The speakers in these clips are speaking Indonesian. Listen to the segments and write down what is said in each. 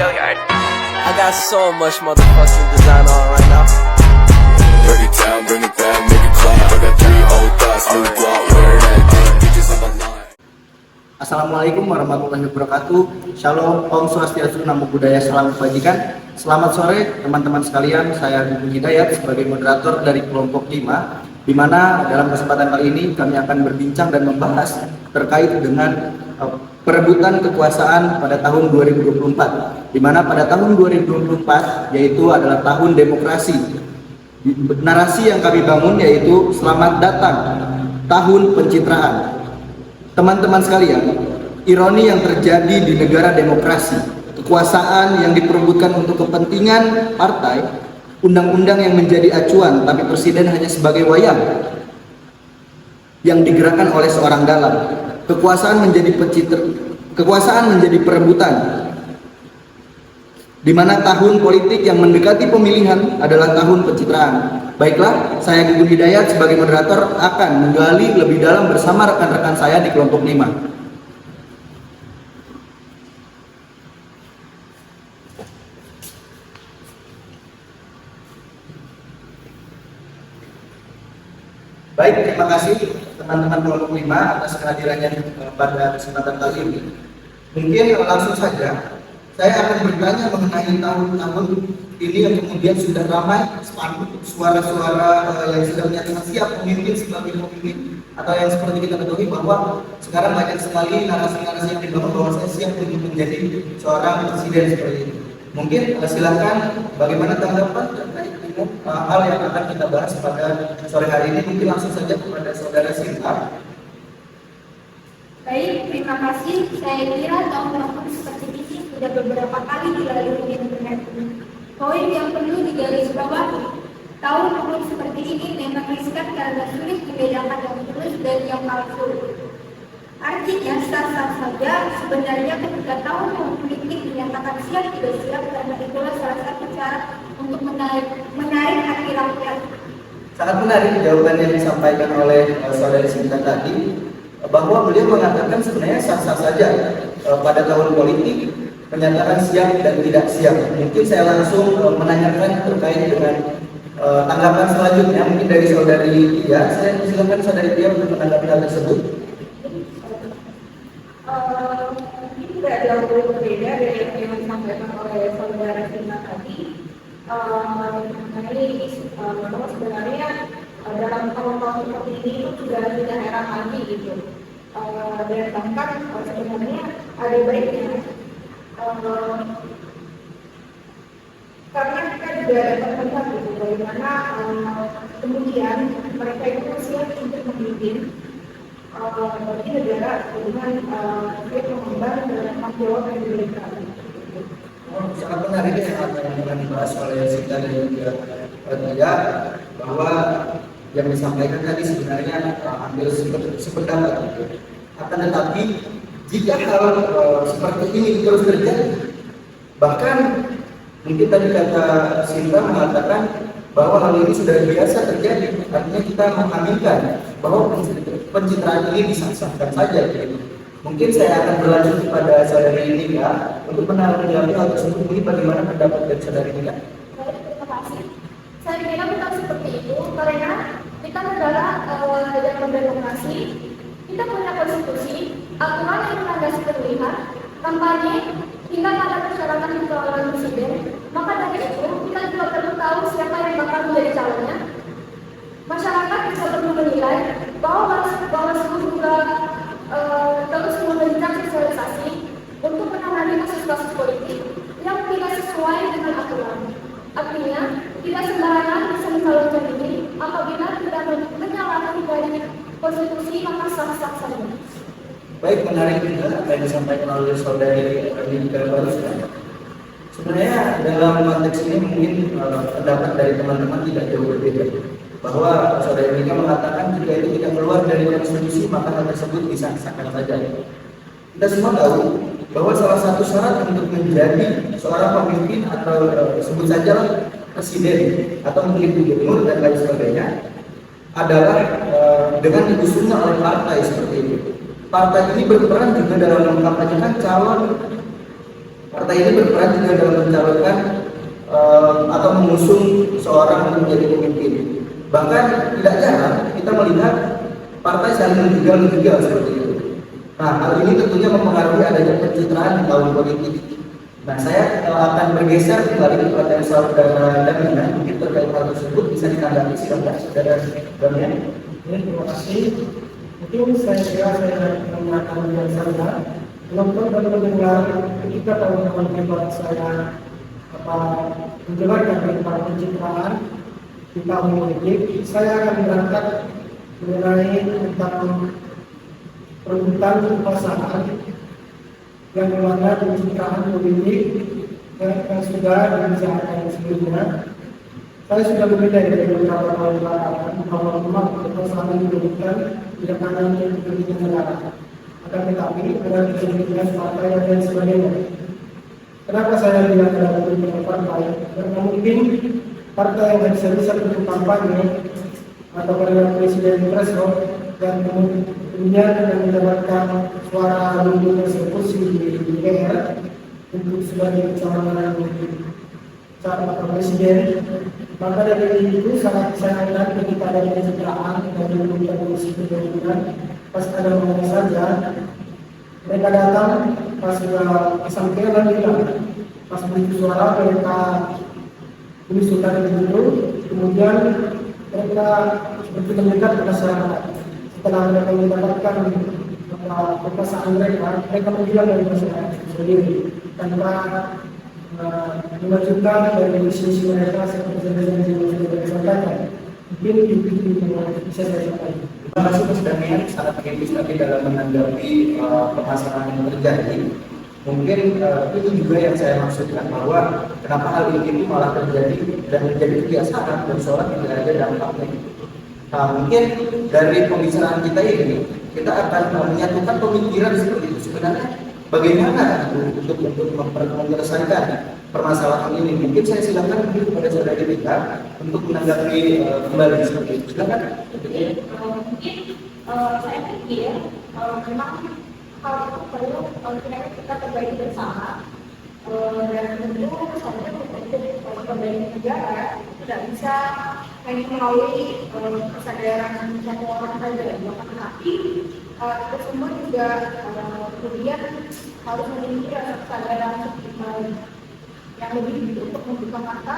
I got so much motherfucking design on right now. Bring it down, bring it back, make it clap. I got 3 old thoughts, new guap, where that dick, bitches on the line. Assalamualaikum warahmatullahi wabarakatuh. Shalom, Om Swastiastu, Namo Buddhaya, Salam Kebajikan. Selamat sore teman-teman sekalian, saya Gugum Hidayat sebagai moderator dari kelompok 5, di mana dalam kesempatan kali ini kami akan berbincang dan membahas terkait dengan perebutan kekuasaan pada tahun 2024, di mana pada tahun 2024 yaitu adalah tahun demokrasi. Narasi yang kami bangun yaitu selamat datang tahun pencitraan. Teman-teman sekalian, ironi yang terjadi di negara demokrasi, kekuasaan yang diperebutkan untuk kepentingan partai, undang-undang yang menjadi acuan tapi presiden hanya sebagai wayang yang digerakkan oleh seorang dalang. Kekuasaan menjadi perebutan, di mana tahun politik yang mendekati pemilihan adalah tahun pencitraan. Baiklah, saya Gugum Hidayat sebagai moderator akan menggali lebih dalam bersama rekan-rekan saya di kelompok 5. Baik, terima kasih teman-teman kelompok 5 atas kehadirannya pada kesempatan kali ini. Mungkin langsung saja saya akan bertanya mengenai tahun-tahun ini yang kemudian sudah ramai spanduk suara-suara yang sudah menyatakan siap memimpin sebagai pemimpin, atau yang seperti kita ketahui bahwa sekarang banyak sekali narasi-narasi yang dibangun bahwa saya siap untuk menjadi seorang presiden seperti ini. Mungkin silakan bagaimana tanggapan terkait dengan hal yang akan kita bahas pada sore hari ini. Mungkin langsung saja kepada saudara Sinta. Baik, terima kasih. Saya kira tahun-tahun seperti ini sudah beberapa kali dilalui di internet. Poin yang perlu digarisbawahi, tahun-tahun seperti ini memang riskan karena sulit membedakan yang tulus dari yang palsu. Artinya sah-sah saja sebenarnya ketika tahun politik dinyatakan siap tidak siap, karena itulah salah satu cara untuk menarik hati rakyat. Sangat menarik jawaban yang disampaikan oleh saudari Sinta tadi, bahwa beliau mengatakan sebenarnya sah-sah saja pada tahun politik menyatakan siap dan tidak siap. Mungkin saya langsung menanyakan terkait dengan tanggapan selanjutnya, mungkin dari saudari Tia. Saya silakan saudari Tia untuk menanggapi hal tersebut. Ini tidak jauh berbeda dari yang disampaikan oleh saudara Sinta tadi. Mengenai bahwa sebenarnya dalam tahun-tahun seperti ini itu sudah tidak heran lagi gitu. Dan bahkan sebenarnya ada baiknya karena kita juga dapat melihat gitu bagaimana kemudian mereka itu siap untuk memimpin bagi negara dengan siap mengemban tanggung jawab yang diberikan. Sangat menarik ya yang dibahas oleh Sinta dan juga Tia, bahwa yang disampaikan tadi sebenarnya hampir sependapat. Akan tetapi jika hal seperti ini terus terjadi, bahkan mungkin tadi kata Sinta mengatakan bahwa hal ini sudah biasa terjadi, artinya kita mengaminkan bahwa pencitraan ini disahkan saja. Mungkin saya akan berlanjut kepada saudari Nika untuk menanggapi hal tersebut. Ini bagaimana pendapat dari saudari Nika? Terima kasih. Saya kira bukan seperti itu, karena kita negara dalam demokrasi, kita punya konstitusi, aturan yang landasi pemilihan, kampanye, hingga pada persyaratan pencalonan presiden. Maka dari itu, kita juga perlu tahu siapa yang bakal menjadi calonnya. Masyarakat bisa perlu menilai bahwa juga terus memberikan sosialisasi untuk menangani kasus-kasus politik yang tidak sesuai dengan aturan. Artinya, tidak sembarangan bisa mencalonkan diri apabila tidak menyalahi dari konstitusi, maka sah-sah saja. Baik, menarik juga apa yang disampaikan oleh saudari Nika barusan. Sebenarnya dalam konteks ini mungkin pendapat dari teman-teman tidak jauh berbeda, bahwa saudari Nika mengatakan jika itu tidak keluar dari konstitusi maka hal tersebut disahkan saja. Kita semua tahu bahwa salah satu syarat untuk menjadi seorang pemimpin atau sebut saja presiden atau mungkin gubernur dan lain sebagainya adalah dengan diusungnya oleh partai seperti itu. Partai ini berperan juga dalam mengkampanyekan calon partai ini berperan juga dalam mencalonkan atau mengusung seorang untuk menjadi pemimpin. Bahkan tidak jarang kita melihat partai saling menjegal seperti itu. Nah, hal ini tentunya mempengaruhi adanya pencitraan di tahun politik. Nah, saya akan bergeser kembali ke pertanyaan saudara Damian. Mungkin terkait hal tersebut bisa ditanggapi, silakan saudara Damian. Terima kasih. Mungkin saya kira saya mengingatkan yang saya penonton dan mendengar ketika teman-teman hebat saya menjelaskan tentang pencitraan di tahun politik, saya akan berangkat mengenai tentang perebutan kekuasaan yang mana pencitraan politik yang sudah dibicarakan sebelumnya. Saya sudah menilai dari beberapa tahun belakangan bahwa memang kekuasaan dibutuhkan tidak hanya untuk kepentingan negara, akan tetapi ada kepentingan partai dan lain sebagainya. Kenapa saya bilang ada kepentingan partai? Karena mungkin partai yang bisa untuk kampanye atau pada presiden threshold dan kemudian akan mendapatkan suara lebih kursi di DPR untuk sebagai calon presiden, maka dari itu sangat disayangkan ketika ada pencitraan dari pemerintah komisi pemilihan pas ada mana saja mereka datang pas sudah sampai dan bilang pas begitu suara mereka menyusulkan itu, kemudian mereka seperti mendekat ke masyarakat. Setelah mereka mendapatkan kekuasaan mereka menghilang dari masyarakat sendiri tanpa dimajukan dari sisi mereka seperti yang sudah disampaikan. Mungkin itu yang bisa saya sampaikan. Terima kasih Mas Damian, sangat kritis tadi dalam menanggapi permasalahan yang terjadi. Mungkin itu juga yang saya maksudkan bahwa kenapa hal ini malah terjadi dan menjadi kebiasaan dan seorang tidak ada dampaknya. Nah, mungkin dari pembicaraan kita ini kita akan menyatukan pemikiran seperti itu. Sebenarnya bagaimana untuk menyelesaikan permasalahan ini? Mungkin saya silakan kepada saudara Rita untuk menanggapi kembali seperti itu. Silakan. Mungkin saya pikir memang hal itu perlu kita perbaiki bersama dan tentu saja untuk perbaiki negara tidak bisa hanya melalui kesadaran satu orang saja, tetapi kita semua juga kemudian harus memiliki rasa kesadaran yang lebih untuk membuka mata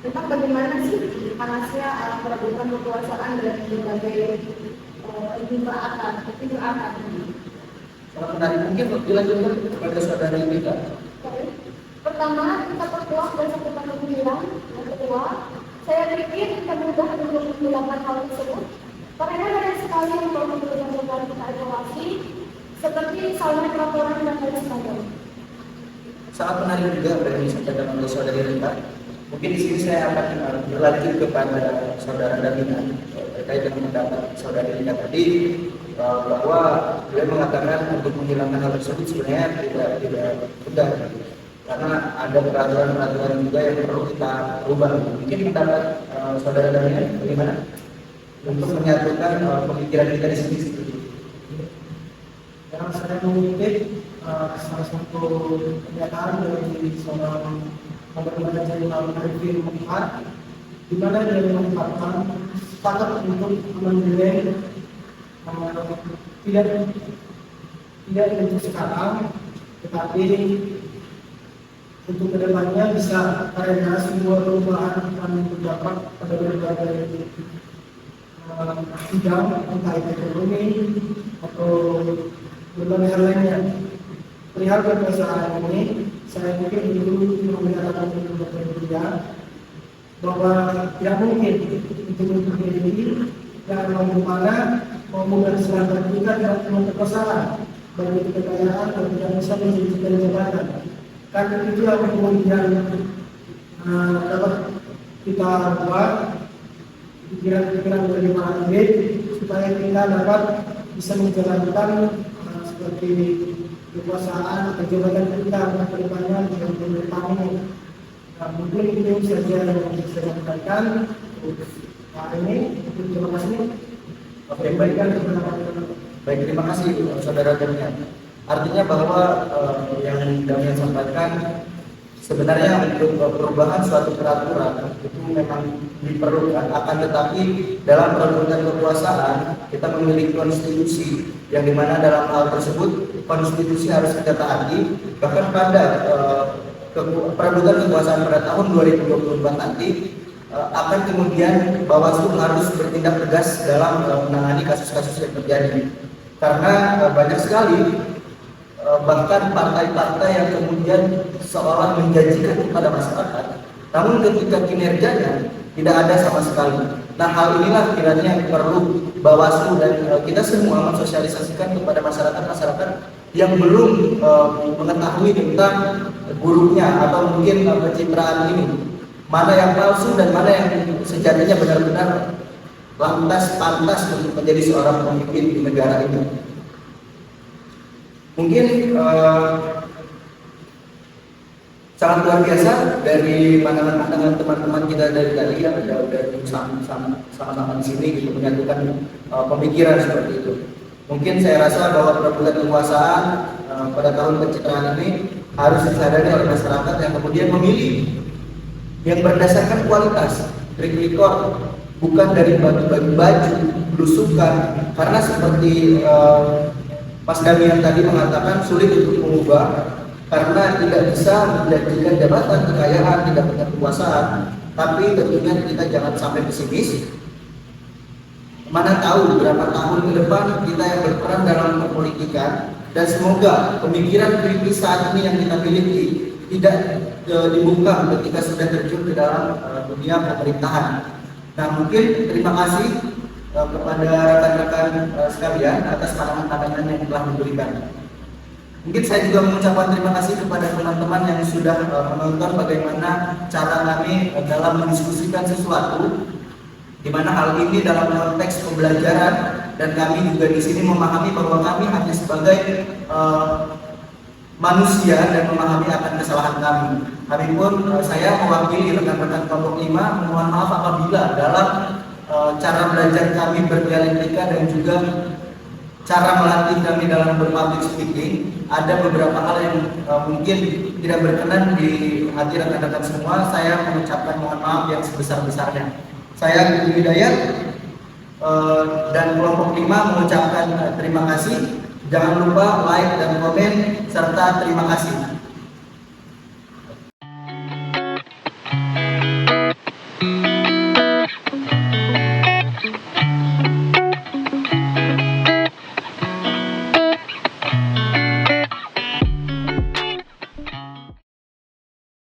tentang bagaimana sih panasnya perebutan kekuasaan dan berbagai pencitraan. Kalau menarik mungkin dilanjutkan kepada saudara Rita. Pertama, kita perkuat dan satukan pemikiran. Yang kedua, saya pikir kita mudah untuk menghilangkan hal tersebut karena banyak sekali yang perlu kita evaluasi seperti saluran laporan dan lain sebagainya. Sangat menarik juga dari disampaikan oleh saudara Rita. Mungkin di sini saya akan berlanjut kepada saudara Damina terkait dengan pendapat saudara Rita tadi bahwa beliau mengatakan untuk menghilangkan hal tersebut sebenarnya tidak mudah karena ada peraturan-peraturan juga yang perlu kita ubah. Mungkin pendapat saudara Damina bagaimana untuk menyatukan pemikiran kita di sini seperti itu? Yang saya mengutip salah satu pernyataan dari seorang pembangunan Jenderal Arifin Mukhtar, di mana dia mengungkapkan sepakat untuk menilai tidak untuk sekarang, tetapi untuk kedepannya bisa karena sebuah perubahan akan berdampak pada berbagai bidang, entah itu ekonomi atau berbagai hal lainnya. Perihal kekuasaan ini, saya mungkin dulu mengatakan kepada dia bahwa tidak mungkin untuk diri dan bagaimana maupun dari selatan kita tidak punya kekuasaan, baik itu kekayaan dan tidak bisa menjadikan jabatan. Karena itu yang kemudian dapat kita buat pikiran-pikiran dari para elit supaya kita dapat bisa menjalankan seperti kekuasaan atau jabatan kita ke depannya dengan bertanggung. Mungkin itu saja yang bisa saya sampaikan hari ini. Terima kasih. Oke, baik, terima kasih saudara Damian. Artinya bahwa yang Damian sampaikan sebenarnya untuk perubahan suatu peraturan itu memang diperlukan, akan tetapi dalam perebutan kekuasaan kita memiliki konstitusi yang dimana dalam hal tersebut konstitusi harus kita taati. Bahkan pada perebutan kekuasaan pada tahun 2024 nanti akan kemudian Bawaslu harus bertindak tegas dalam menangani kasus-kasus yang terjadi, karena banyak sekali bahkan partai-partai yang kemudian seolah menjanjikan kepada masyarakat, namun ketika kinerjanya tidak ada sama sekali. Nah, hal inilah kiranya yang perlu Bawaslu dan kita semua mensosialisasikan kepada masyarakat yang belum mengetahui tentang buruknya atau mungkin pencitraan ini, mana yang palsu dan mana yang sejatinya benar-benar pantas untuk menjadi seorang pemimpin di negara ini. Mungkin sangat luar biasa dari pandangan teman-teman kita dari tadi yang udah sama-sama di sini gitu, menyatukan pemikiran seperti itu. Mungkin saya rasa bahwa perebutan kekuasaan pada tahun pencitraan ini harus disadari oleh masyarakat yang kemudian memilih yang berdasarkan kualitas, track record, bukan dari baju, belusukan, karena seperti Mas Damian tadi mengatakan sulit untuk mengubah karena tidak bisa menjanjikan jabatan, kekayaan, tidak punya kekuasaan. Tapi tentunya kita jangan sampai pesimis. Mana tahu beberapa tahun ke depan kita yang berperan dalam perpolitikan, dan semoga pemikiran kritis saat ini yang kita miliki tidak dibuka ketika sudah terjun ke dalam dunia pemerintahan. Nah, mungkin terima kasih kepada rekan-rekan sekalian atas pandangan-pandangan yang telah diberikan. Mungkin saya juga mengucapkan terima kasih kepada teman-teman yang sudah menonton bagaimana cara kami dalam mendiskusikan sesuatu, di mana hal ini dalam konteks pembelajaran, dan kami juga di sini memahami bahwa kami hanya sebagai manusia dan memahami akan kesalahan kami. Kami pun saya mewakili rekan-rekan kelompok 5 mohon maaf apabila dalam cara belajar kami berdialektika dan juga cara melatih kami dalam berpublic speaking ada beberapa hal yang mungkin tidak berkenan di hati rekan-rekan semua. Saya mengucapkan mohon maaf yang sebesar-besarnya. Saya Guru Hidayat dan kelompok 5 mengucapkan terima kasih. Jangan lupa like dan komen serta terima kasih.